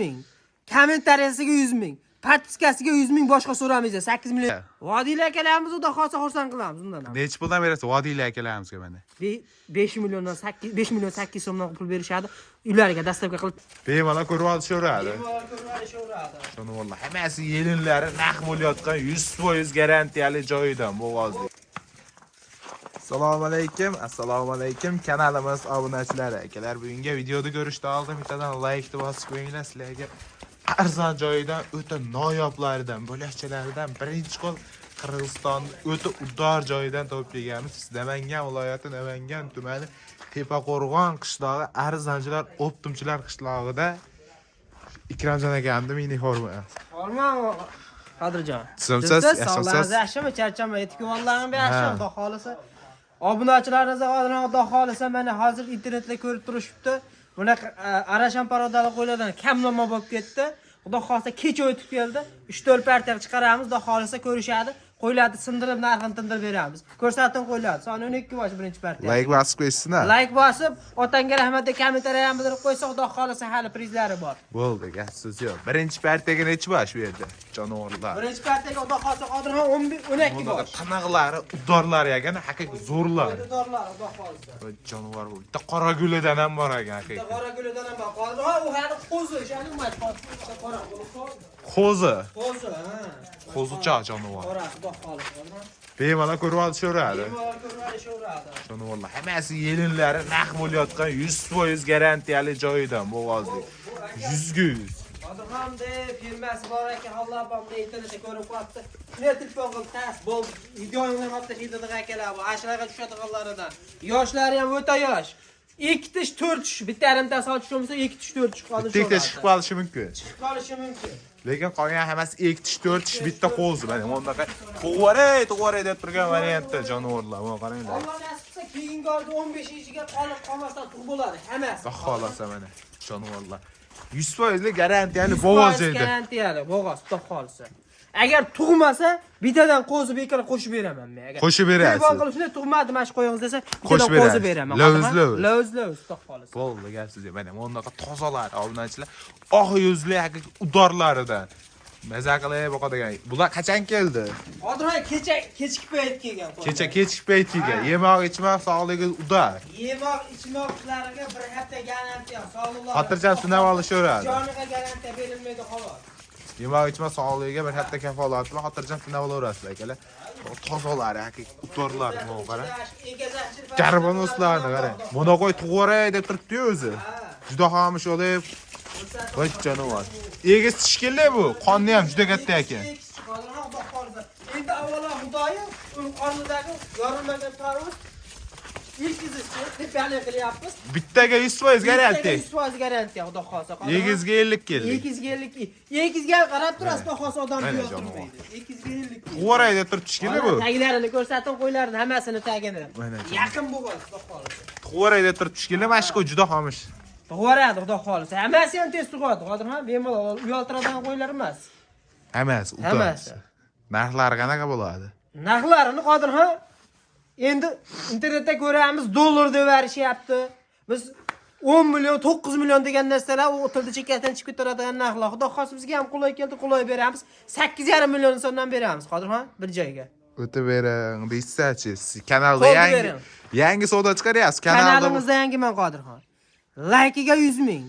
ming. Kommentariyasiga 100 ming. Podpiskasiga 100 ming boshqa so'ramaysiz. 8 million. Vodiylar akalarimiz uda xosa xursand qilamiz undan ham. Nech puldan berasiz vodiylar akalarimizga mana? 5 milliondan 5 million 800 so'mdan pul berishadi. Uylariga dastavka qilib Bemalol ko'rib olishaveradi. bemalol ko'rib olishaveradi. Shuni vallahi hammasi yelinlari naq bo'layotgan 100% garantiyali joyidan bo'g'ozlik. Assalomu alaykum kanalimiz obunachilari akalar. Bugungi videoda ko'rishdan oldin bittadan like bosib qo'yinglar. Sizlarga arzon joyidan o'ta noyoblaridan, bo'lakchalaridan birinchi qo'l Qirg'iziston o'ta udor joyidan topilganmiz. Namangan viloyati Namangan tumani Tepaqo'rg'on qishlog'i arzonchilar, optimchilar qishlog'ida Ikromjon akamning mini forma. Hormon Qadrjon. Sizsiz, yaxshimisiz? Yaxshimi? Charchamay, etikvallarim yaxshi, xudo xolisa. Obunachilaringiz xudo xolisa mana hozir internetda ko'rib turishibdi. Bunaqa arashan parodali qo'ylardan kamlama bo'lib ketdi. Xudo xolisa kecha o'tib keldi. 3-4 partiya chiqaramiz, xudo xolisa ko'rishadi. Qo'ylarni sindirib, narxini tindirib beramiz. Ko'rsating qo'ylarni. Soni 12 bosh birinchi partiya. Like bosib qo'ysinlar. Like bosib, otangga rahmat deb kommentariy ham bildirib qo'ysa, xudo xolisa hali prizlari bor. Bo'ldi, gapsiz yo'q. Birinchi partiyaga necha bosh berdi? Jonivorlar. Birinchi partiyaga xudo xolisa Qodirxon 12 bosh. Qanaqlari, udorlar ekan, haqiqiy zo'rlar. Udorlar, xudo xolisa. Jonivor bu. Bitta qora gulidan ham bor ekan haqiqiy. Qora gulidan ham bor. Qodirxon u hali qo'zi, o'shani mat qora Qo'zi. qo'zi, ha. Qo'zicha jonivor. Qora, xudo xolisa. Bemalol ko'rib olishaveradi. Bemalol ko'rib olishaveradi. Jonivorlar hammasi yelinlari naq bo'layotgan 100% garantiyali joyidan bo'g'ozlik. 100%. Qodirxon deb firmasi bor ekan, Alloh bomda internetda ko'rib qolibdi. Shunday telefon qilib tas bo'ldi. Videoni ham tashlaydigan akalar bu, ashlarga tushadiganlaridan. Yoshlari ham o'ta yosh. 2 tish 4 tish, bitta yarimtasi ochiq bo'lsa 2 tish 4 tish qoldi. Bitta chiqib qolishi mumkin. Chiqib qolishi mumkin. Lekin qolgan hammasi 2 tish 4 tish bitta qo'zi. Mana bundaqa tug'voray deb turgan variantda jonivorlar. Mana qaranglar. Alloh nasib qilsa keyingi oyda 15-ga qolib qolmasdan tug'ib bo'ladi hammasi. Xudo xolasa mana jonivorlar. 100% garantiyali bo'g'oz edi. Garantiyali bo'g'oz, xudo xolisa. Agar tug'masa, bittadan qo'zi bekor qo'shib beraman men. Agar Qo'shib berasiz. Telefon qilib shunday tug'madi, mana shu qo'yingiz desa, Qo'shib bittadan qo'zi berasiz. beraman. Lo'z, xudo xolisa. Bo'ldi, gapsiz yo'q. Mana bundaqa tozalar, obunachilar, oq yuzli haqiqiy udorlaridan. Maza qilib boqadigan. Bular qachon keldi? Qodirxon kechki payt kelgan. Kechki payt kelgan. Yemoq, ichmoq, sog'ligi udor. Yemoq, ichmoqlariga bir hafta garantiya, sog'liqlar. Xotirjam sinab olishaveradi. Joniga garantiya berilmaydi xolos. Yemoq, ichmoq, sog'ligiga bir hafta kafolat bilan xotirjam sinab olaverasizlar akalar. Tozalar, haqiqiy udorlar mana qarang. Garbonoslarni qarang. Buni qo'y tug'voray deb turibdi-yu o'zi. Juda xomish olib voy jonivor. Egiz tishkilli bu. Qonni ham juda katta ekan. Endi avvalo Xudoyim, qornidagi yorilmagan tarvuz ilk izishi tepali qilyapmiz. Bittaga 100% garantiya. 100% garantiya, Xudo xolsa. Egizga 50 keldi. Egizga qarab turasiz, Xudo xolsa odam yo'tirmaydi. Egizga 50 keldi. Tug'voray deb turib tishkilli bu. Taglarini ko'rsating, qo'ylarini hammasini tagini. Mana Yaqin bo'lgan, Xudo xolsa. Tug'voray deb turib tishkilli, mana shu juda xomish. Tug'voradi, Xudo xolisa. Hammasi ham tez tug'adi. Qodirxon bemalol uyaltiradigan qo'ylar emas. Hammasi udor. Hammasi. Narxlari qanaqa bo'ladi? Narxlarini Qodirxon endi internetda ko'ramiz, dollar deb berishyapti. Biz 10 million, 9 million degan narsalar u tilda chekkasidan chiqib turadigan narxlar. Xudo xolsa bizga ham qulay keldi, qulay beramiz. 8,5 million so'mdan beramiz, Qodirxon, bir joyga. O'tib bering, deysiz-chi. Kanalda yangi savdo chiqaryapsiz. Kanalimizda yangiman Qodirxon. Like'iga 100 ming,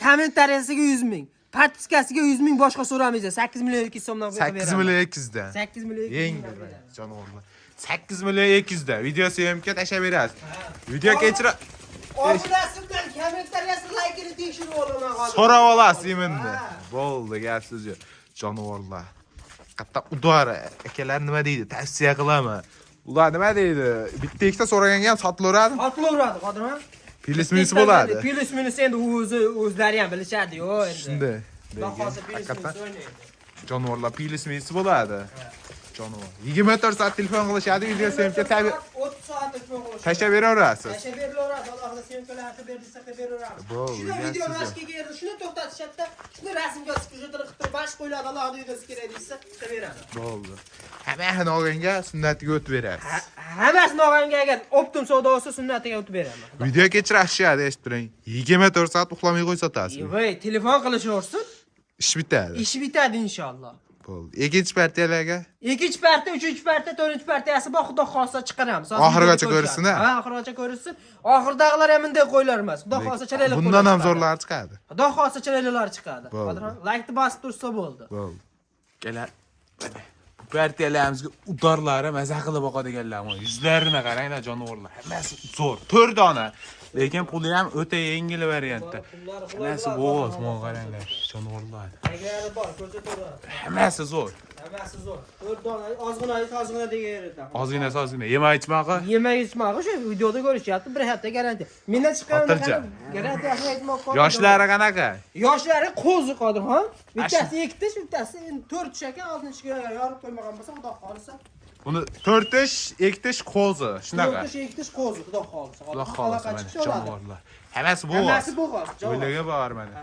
kommentariyasiga 100 ming, podpiskasiga 100 ming boshqa so'ramaysiz. 8 million 200 so'mdan beraman. 8 million 200 dan. 8 million 200 Yangi jonivorlar. 8 million 200 dan. Video syomka tashlab berasiz. Video kechira Obunasimdan kommentariyasi, like'ini tekshirib olaman hozir. so'rab olasiz endi. Bo'ldi, gapsiz yo'q. Jonivorlar. Qatta udor akalar nima deydi? Tavsiya qilaman. Ular nima deydi? Bitta ikkita so'raganga ham sotilaveradi. Sotilaveradi, Qodirxon. Plus minus bo'ladi. Plus minus endi o'zlari ham bilishadi-ku endi. Shunday. Bahosida plus minus o'ynaydi. Jonivorlar plus minus bo'ladi. Jonivor. 24 soat telefon qilishadi, video syomka 30 soat telefon qilishadi. tashlab beraverasiz. Tashlab beraveradi, Allohga syomkalarni bersa beraveradi. Bo'ldi, Shuni video gapsiz mashqiga erdi, shuni to'xtatishadi, shuni rasmga skrinshotini qilib bash qo'yiladi, Allohning videosi kerak desa, beradi. Bo'ldi. Hammasini olganga sunnatiga o'tib berasiz. Hammasini olganga agar optim savdo bo'lsa sunnatiga o'tib beraman. Video kechirashadi, eshitib turing. 24 soat uxlamay qo'y sotasiz. Voy, telefon qilishaversin. ish bitadi. Ish bitadi inshaalloh. Bo'ldi. Ikkinchi partiyalarga Ikkinchi parti, uchinchi parti, to'rtinchi partiyasi bor, xudo xohlasa chiqaramiz. oxirigacha ko'rsin. Ha, oxirigacha ko'rsin. Oxirdagilar ham bunday qo'ylar emas. Xudo xohlasa chiroyli qo'ylar. bundan ham zo'rlar chiqadi. Xudo xohlasa chiroylilar chiqadi. Bo'ldi. Qodirxon, like-ni bosib tursa bo'ldi. Bo'ldi. Kelar. Bu partiyalarimizga udorlari maza qilib boqadiganlar. Yuzlarini qaranglar, jonivorlar. Hammasi zo'r. 4 dona. Lekin puli ham o'ta yengil variantda. Hammasi bo'g'oz, mana qaranglar, jonivorlar. Agar bor, ko'rsataveradi. Hammasi zo'r. Hammasi zo'r. 4 dona ozg'ina degan yerda. Ozgina. Yemak ichmoqqa. Yemak ichmoqqa shu videoda ko'rishyapti, bir hafta garantiya. Mendan chiqqan garantiyasini aytmoqqa. Yoshlari qanaqa? Yoshlari qo'zi Qodirxon. Bittasi 2 tish, bittasi 4 tish ekan, 6-ga yorib qo'ymagan bo'lsa, xudo xolisa. Buni 4 tish, 2 tish qo'zi, shunaqa. 4 tish, 2 tish qo'zi, xudo xolisa. Xudo xolisa mana jonivorlar. Hammasi bo'g'oz. Hammasi bo'g'oz. O'ylaga bor mana.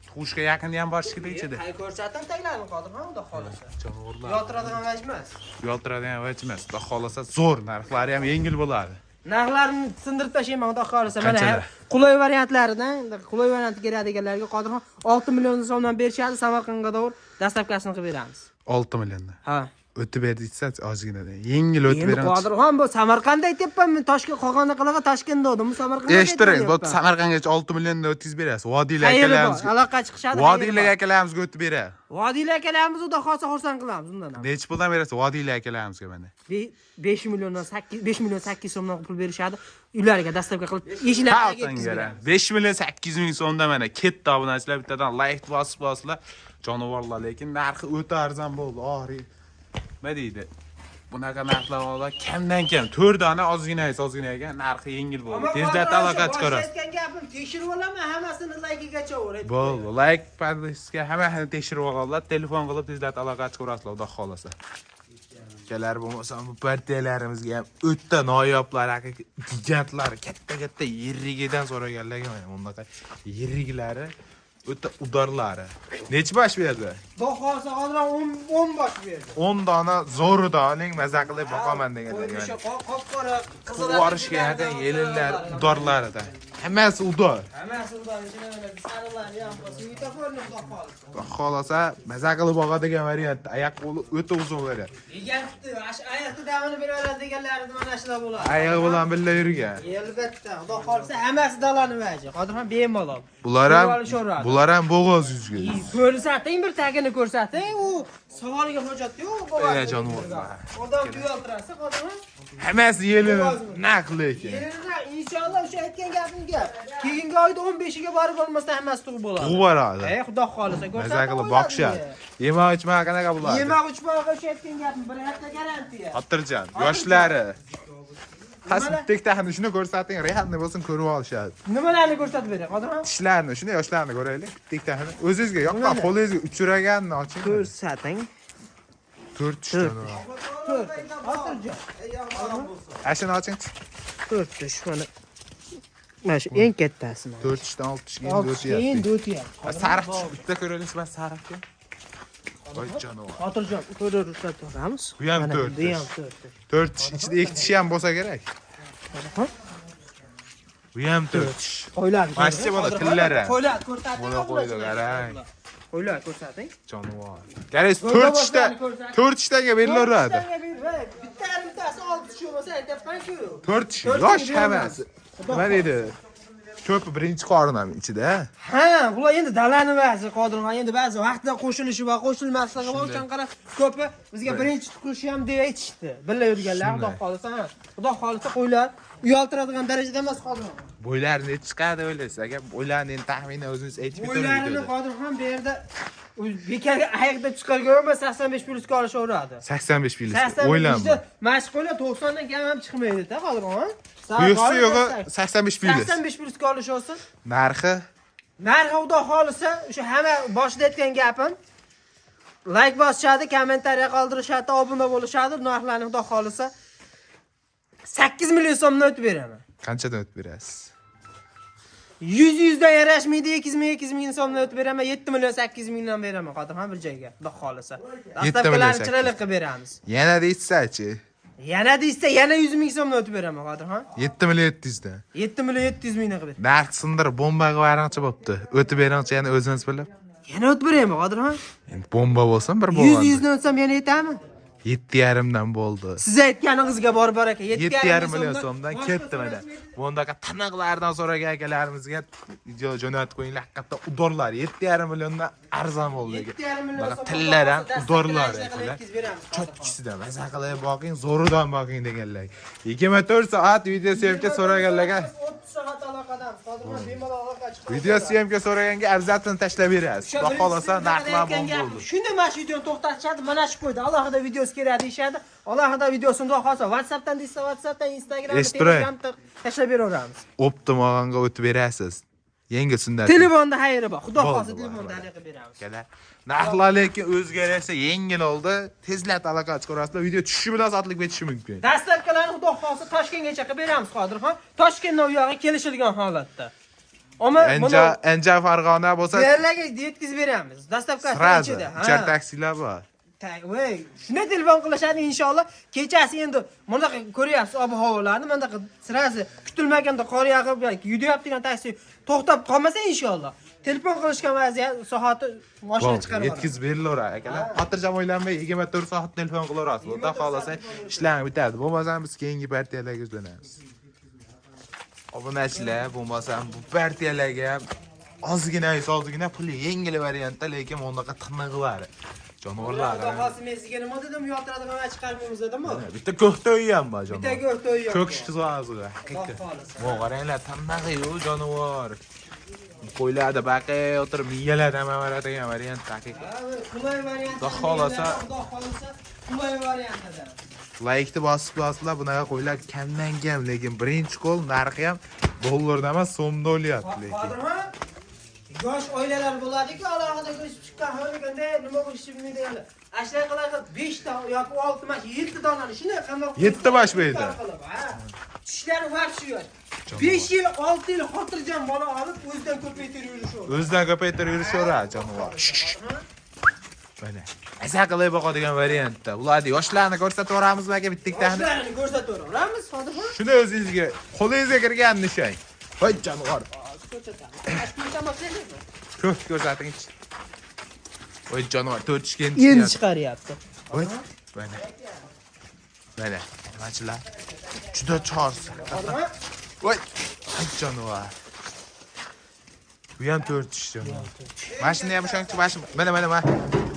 Tuxushga yaqin ham bor shekilli ichida. Qay ko'rsatim taglarini Qodirxon, xudo xolisa. Jonivorlar. Yotiradigan vaj emas. Yoltiradigan vaj emas. Xudo xolisa zo'r, narxlari ham yengil bo'ladi. Narxlarini sindirib tashlayman, xudo xolisa. Mana Qanchalar? qulay variantlaridan, qulay varianti keladiganlarga Qodirxon 6 million so'mdan berishadi, Samarqandga doğru dastavkasini qilib beramiz. 6 milliondan. Ha. O'tib berdik-siz ozginadan. Yengil o'tib Endi beramiz. Qodirxon bu Samarqandda aytyapman, men Toshkent qolganda qilig'i Toshkentda o'dim, bu Samarqandda. Eshitiring, bu Samarqandgacha 6 milliondan o'tkazib berasiz. Vodiylar akalarimizga. Aloqa chiqishadi. Vodiylar akalarimizga o'tib beradi. Vodiylar akalarimiz xudo xohlasa xursand qilamiz undan ham. Necha puldan berasiz Vodiylar akalarimizga mana? 5 milliondan 5 million 800 so'mdan pul berishadi. Uylariga dastavka qilib eshiklarga 5 million 800 ming so'mdan mana ketdi obunachilar bittadan like bosiblar. Jonivorlar, lekin narxi o'ta arzon bo'ldi. Og'ri. Nima deydi? Bunaqa narxlar olar kamdan kam 4 dona ozgina ekan, narxi yengil bo'ldi. Tezda aloqa chiqarasiz. Aytgan gapim tekshirib olaman, hammasini like-gacha o'raydi. Bo'ldi, like podpiska hammasini tekshirib olinglar, telefon qilib tezda aloqa chiqarasizlar, xudo xolasa. Kelar bo'lmasa bu partiyalarimizga ham o'ta noyoblar, gigantlar, katta yirigidan so'raganlarga mana bunaqa yiriglari o'ta udorlari. Necha bosh berdi? Xudo xolasa hozir 10 bosh berdi. 10 dona zo'rida oling, maza qilib boqaman deganlar. Qop-qora qizil Borishga yaqin yelillar udorlarida. Hammasi udor. Hammasi undan sarilar ham svetoforni xudo xolasa. Xudo xolasa maza qilib boqadigan variant. Oyoq qo'li o'ta uzun bo'ladi. Egantdi, oyoqda davini beradi deganlarida mana shular bo'ladi. Oyog'i bilan birga yurgan. Albatta, xudo xolasa hammasi dalani vaji. Qodirxon bemalol. Bular ham bo'g'oz yuzga. Ko'rsating, bir tagini ko'rsating, u savoliga hojat yo'q, Ey jonivorlar. Odam uyaltirasa, Qodirxon. Hammasi yelini naq lekin. Yerida inshaalloh o'sha aytgan gapimga keyingi oyda 15iga borib bo'lmasdan hammasi tug'ib bo'ladi. Tug'ib boradi. Xudo xolasa ko'rsatib. Maza qilib boqishadi. Yemoq ichmoq qanaqa bo'ladi? Yemoq ichmoq o'sha aytgan gapim bir hafta garantiya. Xotirjam, yoshlari. Hasbitdekda shuni ko'rsating, realni bo'lsin ko'rib olishadi. Nimalarni ko'rsatib bering, Qodirxon? Tishlarni, shuni yoshlarni ko'raylik. Bittani o'zingizga yoqqan qo'lingizga uchraganini oching. Ko'rsating. 4 tishdan. 4. Xotirjam. Ashini oching. 4 tish mana. Mana shu eng kattasini. 4 tishdan 6 tishga endi o'tyapti. Endi o'tyapti. Sariq tish bitta ko'raylik, men sariqga. Voy janob. Xotirjam, ko'rib Bu ham 4 Bu ham 4 tish. 4 tish, ichida 2 tish ham bo'lsa kerak. Bu ham 4 tish. Qo'ylar. Maschi bola tillari. Qo'ylar ko'rsating. Buni qo'ydi, qarang. Qo'ylar ko'rsating. Jonivor. Qarang, 4 tishda 4 tishdaga berilaveradi. Bittasi 6 tish bo'lsa aytayapman-ku. 4 tish yosh hammasi. Nima deydi? Ko'p birinchi qorinam ichida. Ha, bular endi dalani ba'zi Qodirxon, endi ba'zi vaqtida qo'shilishi va qo'shilmasligi bor, o'shan qarab ko'pi bizga birinchi tuqishi ham deb aytishdi. Birga yurganlar, xudo xolisa, xudo xolisa qo'ylar uyaltiradigan darajada emas Qodirxon. Bo'ylar necha chiqadi o'ylaysiz? Agar bo'ylarni endi taxminan o'zingiz aytib ketaverasiz. Bo'ylarini Qodirxon bu yerda bekarga ayiqda chiqargan 85 plyusga olishaveradi. 85 plyus. 85 O'ylanma. mashg'ulot 90 dan kam ham chiqmaydi-da Qodirxon. Quyuqsi yo'g'i 85 plyus. 85 plyusga olishsin. Narxi? Narxi xudo xolisa, o'sha hamma boshida aytgan gapim. Like bosishadi, kommentariya qoldirishadi, obuna bo'lishadi, narxlarni xudo xolisa 8 million so'mdan o'tib beraman. Qanchadan o'tib berasiz? 100 dan yarashmaydi, 2 ming so'mdan o'tib beraman, 7 million 8 mingdan beraman Qodirxon bir joyga, xudo xolisa. Dastavkalarni chiroyli qilib beramiz. Yana deysiz-chi? Yana deysa, yana 100 ming so'mdan o'tib beraman Qodirxon. 7 million 700 dan. 7 million 700 mingdan qilib. Narx sindirib bomba qilib ayranchi bo'pti. O'tib beringchi yana o'zingiz bilib. Yana o'tib beraymi, Qodirxon? Endi bomba bo'lsin bir 100 bo'lganda. 100 dan o'tsam yana yetami? 7,5 dan bo'ldi. Siz aytganingizga bor aka. 7,5 million so'mdan ketdi mana. Bundaqa taniqlardan so'ragan akalarimizga video jo'natib qo'yinglar. Haqiqatda udorlar 7,5 milliondan arzon bo'ldi. 7,5 million so'm. Tilladan udorlar akalar. Cho'tkisidan maza qilib boqing, zo'ridan boqing deganlar. 24 soat video syomka so'raganlarga 30 soat aloqadan Qodirxon bemalol aloqa chiqadi. video syomka so'raganga arzatini tashlab berasiz. Xudo xolasa narxlar bo'ldi. Shunda mana shu videoni to'xtatishadi, mana shu qo'ydi. Alohida videosi kerak deyshadi. Alohida videosini xudo xolasa WhatsAppdan deysa WhatsAppdan, Instagramdan, Telegramdan tashlab beraveramiz. Optimog'anga o'tib berasiz. Yengil sunnat. Telefonda xayri bor. Xudo xolasa telefonda qilib beramiz. Akalar, narxlar lekin o'zgarsa yengil oldi. Tezlat aloqa chiqarasizlar. Video tushishi bilan soatlik betishi mumkin. Dastlabkilarni xudo xolasa Toshkentgacha qilib beramiz, Qodirxon. Toshkentdan u yoqqa kelishilgan holatda. Ammo Anja Farg'ona bo'lsa, yerlarga yetkazib beramiz. Dastlabkasi ichida. Ichar taksilar bor. Voy, shunday telefon qilishadi inshaalloh. Kechasi endi bunaqa ko'ryapsiz ob-havolarni, bunaqa sirasi kutilmaganda qor yog'ib yoki yudayotgan taksi to'xtab qolmasa inshaalloh. Telefon qilishgan vaziyat soati mashina chiqarib yetkazib berilaveradi akalar. Xotirjam o'ylanmay 24 soat telefon qilaverasiz. Xudo xolasa ishlarni bitadi. Bo'lmasa biz keyingi partiyalarga jo'naymiz. Obunachilar, bo'lmasa bu partiyalarga ham ozgina puli yengil variantda, lekin bunaqa tiniqlari. Jonivorlar. Xudo men sizga nima dedim, yotiradigan va chiqarmaymiz dedimmi? Bitta ko'kto'y ham bor jonivor. Bitta ko'kto'y ham. Ko'k qizg'azg'i. Mo qaranglar, tanaqiyu jonivor. Qo'ylarda baqi o'tirib miyalardan mamaradigan variant haqiqiy. Qulay variant. Xudo xolasa qulay variantida. Laykni bosib-bosiblar bunaqa qo'ylar kamdan kam, lekin birinchi qo'l narxi ham dollarda emas, so'mda o'lyapti lekin. Yosh oilalar bo'ladi-ku, alohida ko'chib chiqqan ho'liganda nima bo'lishini bilmaydiganlar. Ashlar qiladi 5 ta yoki 6 mash 7 donani shuni qamoq 7 bosh berdi. Tishlari vaqti yo'q. 5 yil, 6 yil xotirjam bola olib o'zidan ko'paytirib yurishaveradi. O'zidan ko'paytirib yurishaveradi jonivor. Mana. Asa qilib boqadigan variantda. Ularni yoshlarni ko'rsatib yuramizmi aka bitta-bittani? Yoshlarni ko'rsatib yuramizmi, Qodirxon? Shuni o'zingizga, qo'lingizga kirgan nishang. Voy jonivor. Ko'p ko'rsating. Voy jonivor 4 ishga endi chiqaryapti. Voy. Mana. Mana. Nimachilar? Juda chors. Voy. Jonivor. Bu ham 4 ish jonivor. Mashina ham shuncha mashina. Mana.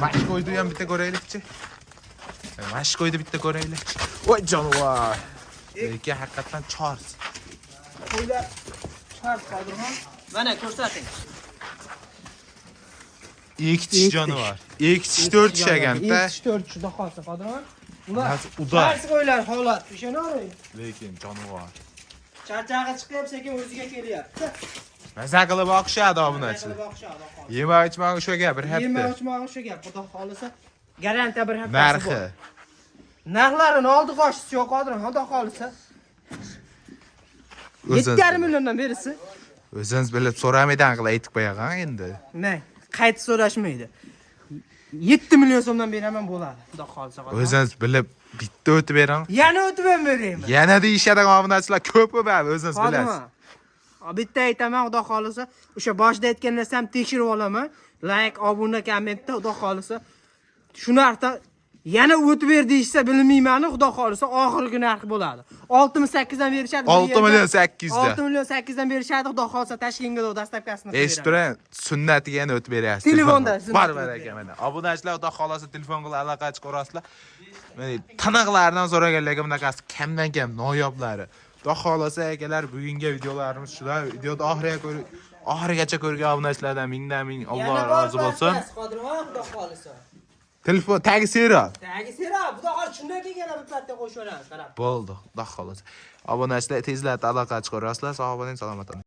Mashina qo'ydi ham bitta ko'raylikchi. Mashina qo'ydi bitta ko'raylikchi. Voy jonivor. Lekin haqiqatan chors. Qo'ylar chors Qodirxon. Mana ko'rsating. 2 tish jonivor. 2 tish 4 tish ekanda. 2 tish 4 tish xolos Qodirxon. Ular udar. Qaysi qo'ylar holat, ishonavering. Lekin jonivor. Charchag'i chiqib sekin o'ziga kelyapti. Maza qilib boqishadi obunachilar. Yemak ichmak o'sha gap, bir hafta. Yemak ichmak o'sha gap, xudo xolisa. Garantiya bir hafta. Narxi. Narxlarini oldi qo'shisi yo'q Qodirxon, xudo xolisa. 7,5 milliondan berisi. O'zingiz bilib so'ramaydan qilib aytib qo'yagan endi. Ne? Qayta so'rashmaydi. 7 million so'mdan beraman bo'ladi, xudo xolisa. O'zingiz bilib bitta o'tib bering. Yana o'tib ham berayman. Yana deyishadigan obunachilar ko'p bo'ladi, o'zingiz bilasiz. Bitta aytaman, xudo xolisa, o'sha boshida aytgan narsam tekshirib olaman. Like, obuna, kommentda, xudo xolisa. Shu narxda yana o'tib ber deyishsa bilmayman, xudo xolisa oxirgi narx bo'ladi. 6 mi 8 dan berishadi. 6 million 8 dan. 6 million 8 dan berishadi, xudo xolisa Toshkentga dastlabkasini qilib beradi. Eshitira, sunnatiga yana o'tib beryapsiz. Telefonda. Bor aka mana. Obunachilar xudo xolisa telefon bilan aloqa chiqarasizlar. Mana taniqlardan so'raganlarga bunaqasi kamdan kam noyoblari. Xudo xolasa akalar, bugungi videolarimiz shular. Videoni oxirigacha ko'rgan obunachilardan mingdan ming Alloh rozi bo'lsin. Xudo xolisa. Telefon tagi sera. Tagi sera, xudo xolisa shundan keyin yana bir platga qo'shib olamiz, qarab. Bo'ldi, xudo xolasa. Obunachilar tezlarda aloqa chiqarasizlar. Sog' bo'ling, salomat bo'ling.